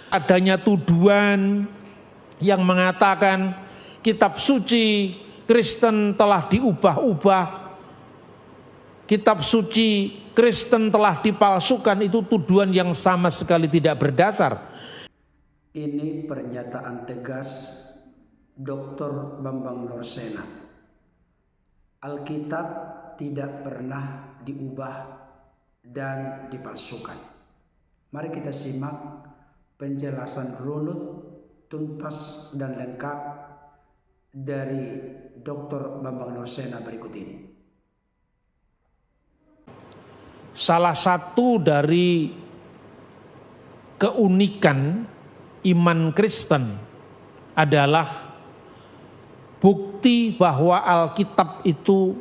Adanya tuduhan yang mengatakan kitab suci Kristen telah diubah-ubah, kitab suci Kristen telah dipalsukan, itu tuduhan yang sama sekali tidak berdasar. Ini pernyataan tegas Dr. Bambang Norsena. Alkitab tidak pernah diubah dan dipalsukan. Mari kita simak penjelasan runut, tuntas dan lengkap dari Dr. Bambang Norsena berikut ini. Salah satu dari keunikan iman Kristen adalah bukti bahwa Alkitab itu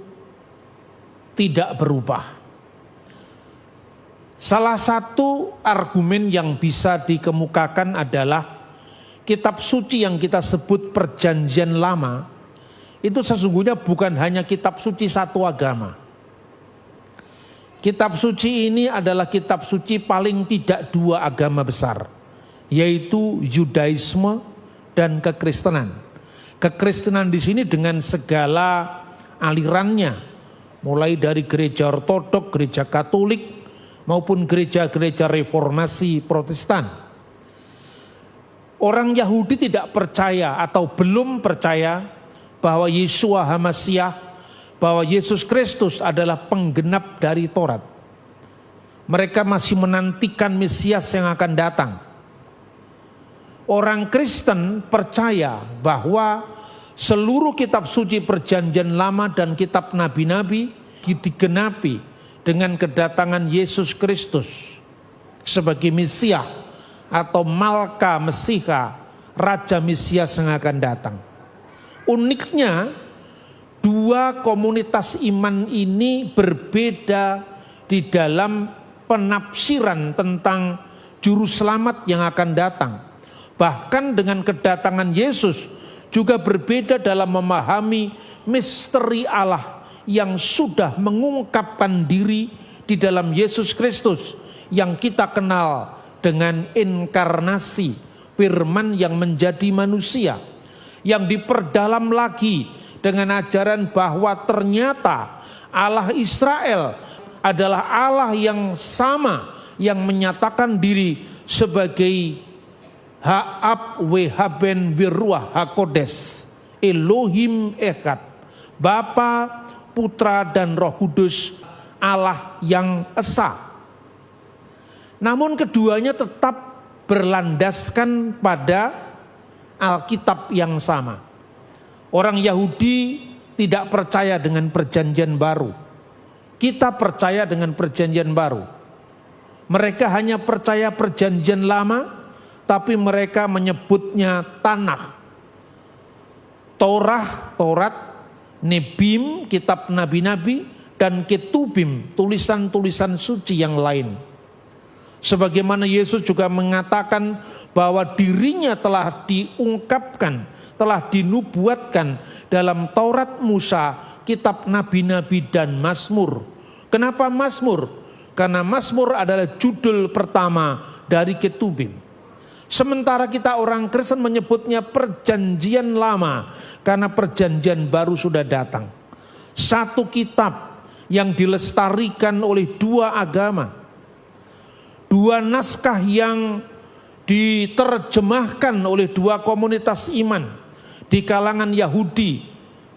tidak berubah. Salah satu argumen yang bisa dikemukakan adalah kitab suci yang kita sebut Perjanjian Lama itu sesungguhnya bukan hanya kitab suci satu agama. Kitab suci ini adalah kitab suci paling tidak dua agama besar, yaitu Yudaisme dan kekristenan. Kekristenan di sini dengan segala alirannya, mulai dari gereja Ortodok, gereja Katolik, maupun gereja-gereja reformasi Protestan. Orang Yahudi tidak percaya atau belum percaya bahwa Yeshua HaMasyiah, bahwa Yesus Kristus adalah penggenap dari Taurat. Mereka masih menantikan Mesias yang akan datang. Orang Kristen percaya bahwa seluruh kitab suci Perjanjian Lama dan kitab nabi-nabi digenapi dengan kedatangan Yesus Kristus sebagai Mesias atau Malka Mesiha, Raja Mesias yang akan datang. Uniknya, dua komunitas iman ini berbeda di dalam penafsiran tentang juru selamat yang akan datang. Bahkan dengan kedatangan Yesus juga berbeda dalam memahami misteri Allah yang sudah mengungkapkan diri di dalam Yesus Kristus yang kita kenal dengan inkarnasi, firman yang menjadi manusia, yang diperdalam lagi dengan ajaran bahwa ternyata Allah Israel adalah Allah yang sama, yang menyatakan diri sebagai Ha'ab Wehaben Wiruah Hakodes, Elohim Echad, Bapa, Putra dan Roh Kudus, Allah yang esa. Namun keduanya tetap berlandaskan pada Alkitab yang sama. Orang Yahudi tidak percaya dengan perjanjian baru. Kita percaya dengan perjanjian baru. Mereka hanya percaya perjanjian lama, tapi mereka menyebutnya Tanakh. Taurat, Nebim, kitab nabi-nabi, dan Ketubim, tulisan-tulisan suci yang lain. Sebagaimana Yesus juga mengatakan bahwa dirinya telah diungkapkan, telah dinubuatkan dalam Taurat Musa, kitab nabi-nabi dan Mazmur. Kenapa Mazmur? Karena Mazmur adalah judul pertama dari Ketubim. Sementara kita orang Kristen menyebutnya perjanjian lama karena perjanjian baru sudah datang. Satu kitab yang dilestarikan oleh dua agama. Dua naskah yang diterjemahkan oleh dua komunitas iman di kalangan Yahudi.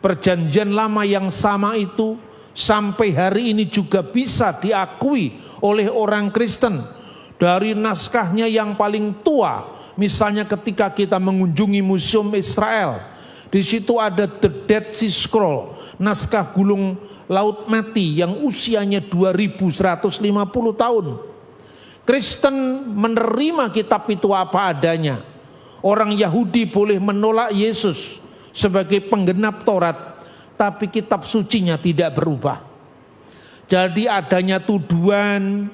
Perjanjian lama yang sama itu sampai hari ini juga bisa diakui oleh orang Kristen. Dari naskahnya yang paling tua, misalnya ketika kita mengunjungi Museum Israel, di situ ada The Dead Sea Scroll, naskah gulung laut mati yang usianya 2150 tahun. Kristen menerima kitab itu apa adanya. Orang Yahudi boleh menolak Yesus sebagai penggenap Taurat, tapi kitab sucinya tidak berubah. Jadi adanya tuduhan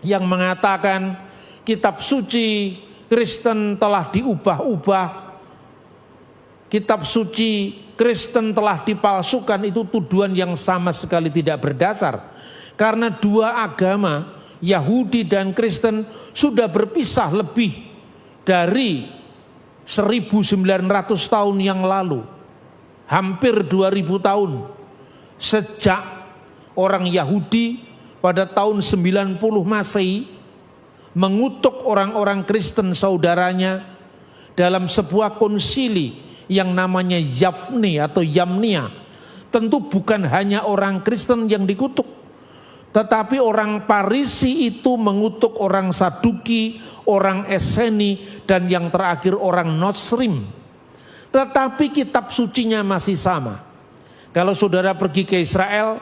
yang mengatakan kitab suci Kristen telah diubah-ubah, kitab suci Kristen telah dipalsukan, itu tuduhan yang sama sekali tidak berdasar. Karena dua agama, Yahudi dan Kristen, sudah berpisah lebih dari 1900 tahun yang lalu, hampir 2000 tahun, sejak orang Yahudi pada tahun 90 Masehi mengutuk orang-orang Kristen saudaranya dalam sebuah konsili yang namanya Yavne atau Yamnia. Tentu bukan hanya orang Kristen yang dikutuk, tetapi orang Parisi itu mengutuk orang Saduki, orang Eseni, dan yang terakhir orang Nosrim. Tetapi kitab sucinya masih sama. Kalau saudara pergi ke Israel,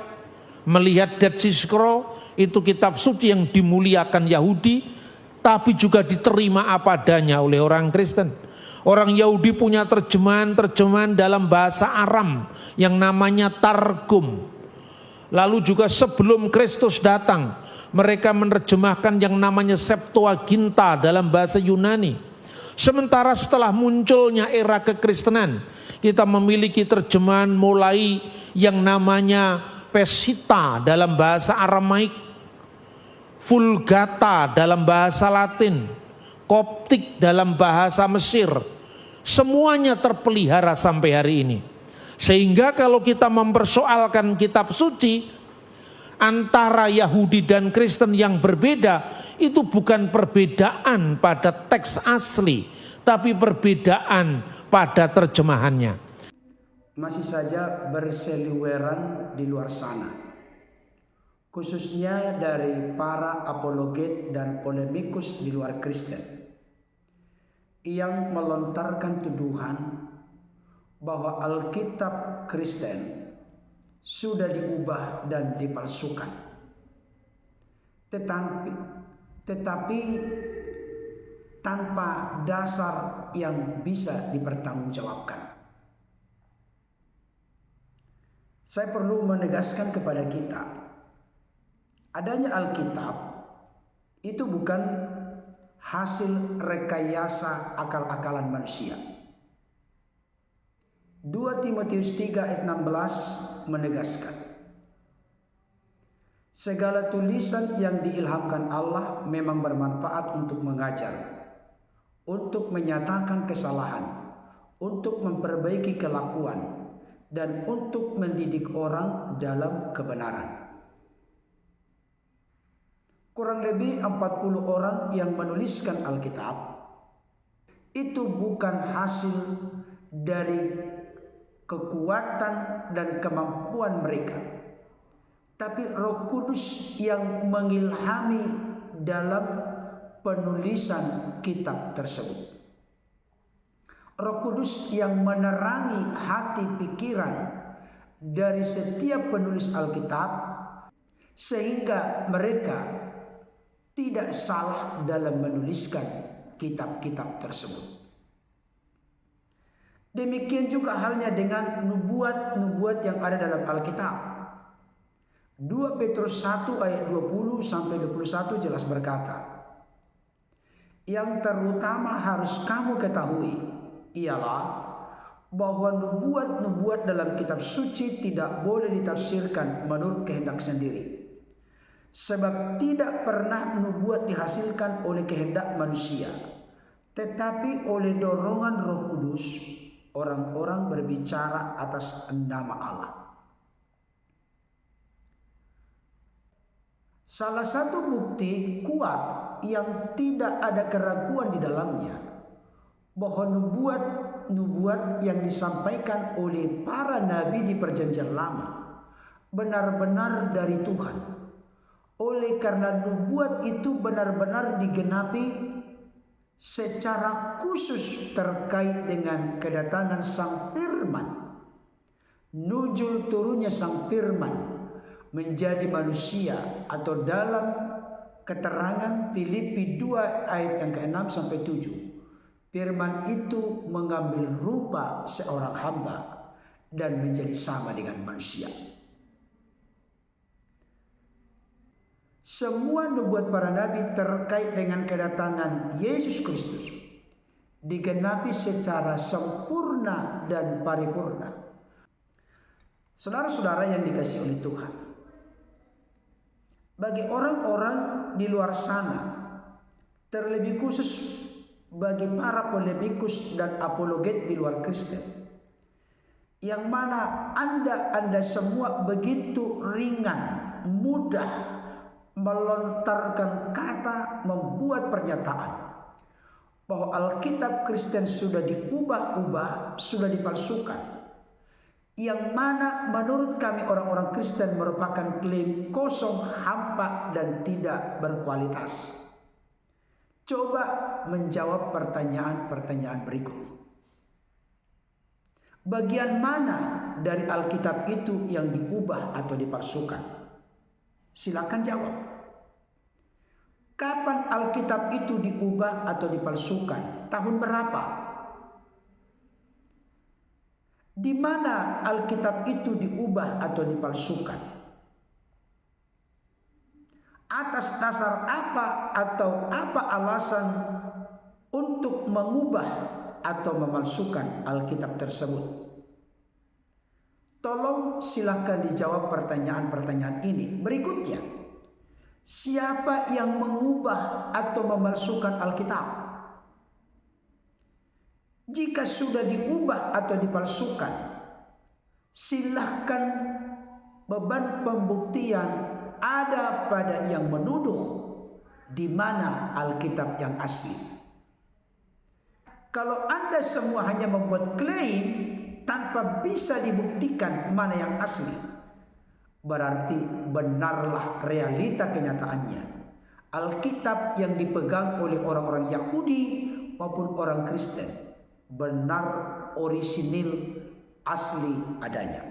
melihat Dead Sea Scroll, itu kitab suci yang dimuliakan Yahudi, tapi juga diterima apa adanya oleh orang Kristen. Orang Yahudi punya terjemahan dalam bahasa Aram yang namanya Targum. Lalu juga sebelum Kristus datang, mereka menerjemahkan yang namanya Septuaginta dalam bahasa Yunani. Sementara setelah munculnya era kekristenan, kita memiliki terjemahan mulai yang namanya Pesita dalam bahasa Aramaik, Vulgata dalam bahasa Latin, Koptik dalam bahasa Mesir. Semuanya terpelihara sampai hari ini. Sehingga kalau kita mempersoalkan kitab suci antara Yahudi dan Kristen yang berbeda, itu bukan perbedaan pada teks asli, tapi perbedaan pada terjemahannya. Masih saja berseliweran di luar sana, khususnya dari para apologet dan polemikus di luar Kristen, yang melontarkan tuduhan bahwa Alkitab Kristen sudah diubah dan dipalsukan. Tetapi tanpa dasar yang bisa dipertanggungjawabkan. Saya perlu menegaskan kepada kita, adanya Alkitab itu bukan hasil rekayasa akal-akalan manusia. 2 Timotius 3 ayat 16 menegaskan, segala tulisan yang diilhamkan Allah memang bermanfaat untuk mengajar, untuk menyatakan kesalahan, untuk memperbaiki kelakuan, dan untuk mendidik orang dalam kebenaran. Kurang lebih 40 orang yang menuliskan Alkitab itu bukan hasil dari kekuatan dan kemampuan mereka, tapi Roh Kudus yang mengilhami dalam penulisan kitab tersebut. Roh Kudus yang menerangi hati pikiran dari setiap penulis Alkitab, sehingga mereka tidak salah dalam menuliskan kitab-kitab tersebut. Demikian juga halnya dengan nubuat-nubuat yang ada dalam Alkitab. 2 Petrus 1 ayat 20 sampai 21 jelas berkata, yang terutama harus kamu ketahui ialah bahwa nubuat-nubuat dalam kitab suci tidak boleh ditafsirkan menurut kehendak sendiri. Sebab tidak pernah nubuat dihasilkan oleh kehendak manusia, tetapi oleh dorongan Roh Kudus, orang-orang berbicara atas nama Allah. Salah satu bukti kuat yang tidak ada keraguan di dalamnya bahwa nubuat yang disampaikan oleh para nabi di Perjanjian Lama benar-benar dari Tuhan. Oleh karena nubuat itu benar-benar digenapi secara khusus terkait dengan kedatangan Sang Firman, nuzul turunnya Sang Firman menjadi manusia, atau dalam keterangan Filipi 2 ayat yang ke-6 sampai 7, Firman itu mengambil rupa seorang hamba dan menjadi sama dengan manusia. Semua nubuat para nabi terkait dengan kedatangan Yesus Kristus digenapi secara sempurna dan paripurna. Saudara-saudara yang dikasihi oleh Tuhan, bagi orang-orang di luar sana, terlebih khusus bagi para polemikus dan apologet di luar Kristen, yang mana Anda semua begitu ringan, mudah melontarkan kata, membuat pernyataan bahwa Alkitab Kristen sudah diubah-ubah, sudah dipalsukan, yang mana menurut kami orang-orang Kristen merupakan klaim kosong, hampa, dan tidak berkualitas. Coba menjawab pertanyaan-pertanyaan berikut. Bagian mana dari Alkitab itu yang diubah atau dipalsukan? Silakan jawab. Kapan Alkitab itu diubah atau dipalsukan? Tahun berapa? Di mana Alkitab itu diubah atau dipalsukan? Atas dasar apa atau apa alasan untuk mengubah atau memalsukan Alkitab tersebut? Tolong silakan dijawab pertanyaan-pertanyaan ini. Berikutnya, siapa yang mengubah atau memalsukan Alkitab? Jika sudah diubah atau dipalsukan, silahkan beban pembuktian ada pada yang menuduh di mana Alkitab yang asli. Kalau Anda semua hanya membuat klaim tanpa bisa dibuktikan mana yang asli, berarti benarlah realita kenyataannya. Alkitab yang dipegang oleh orang-orang Yahudi maupun orang Kristen benar, orisinil, asli adanya.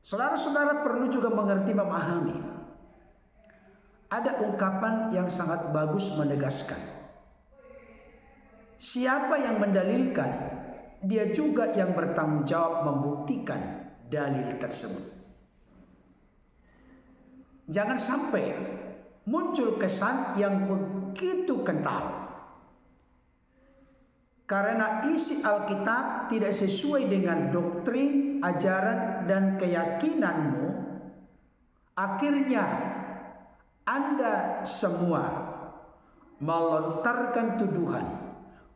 Saudara-saudara perlu juga mengerti, memahami. Ada ungkapan yang sangat bagus menegaskan, siapa yang mendalilkan, dia juga yang bertanggung jawab membuktikan dalil tersebut. Jangan sampai muncul kesan yang begitu kental karena isi Alkitab tidak sesuai dengan doktrin, ajaran, dan keyakinanmu. Akhirnya Anda semua melontarkan tuduhan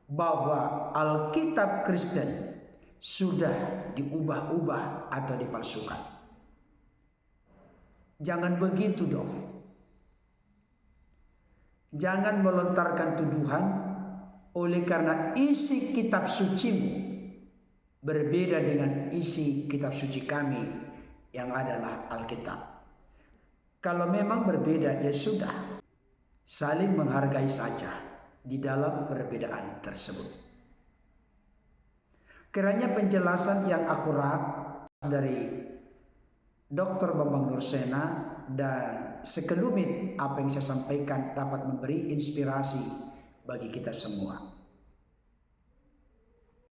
bahwa Alkitab Kristen sudah diubah-ubah atau dipalsukan. Jangan begitu dong. Jangan melontarkan tuduhan oleh karena isi kitab sucimu berbeda dengan isi kitab suci kami yang adalah Alkitab. Kalau memang berbeda, ya sudah, saling menghargai saja di dalam perbedaan tersebut. Kiranya penjelasan yang akurat dari Dr. Bambang Nursena dan sekelumit apa yang saya sampaikan dapat memberi inspirasi bagi kita semua.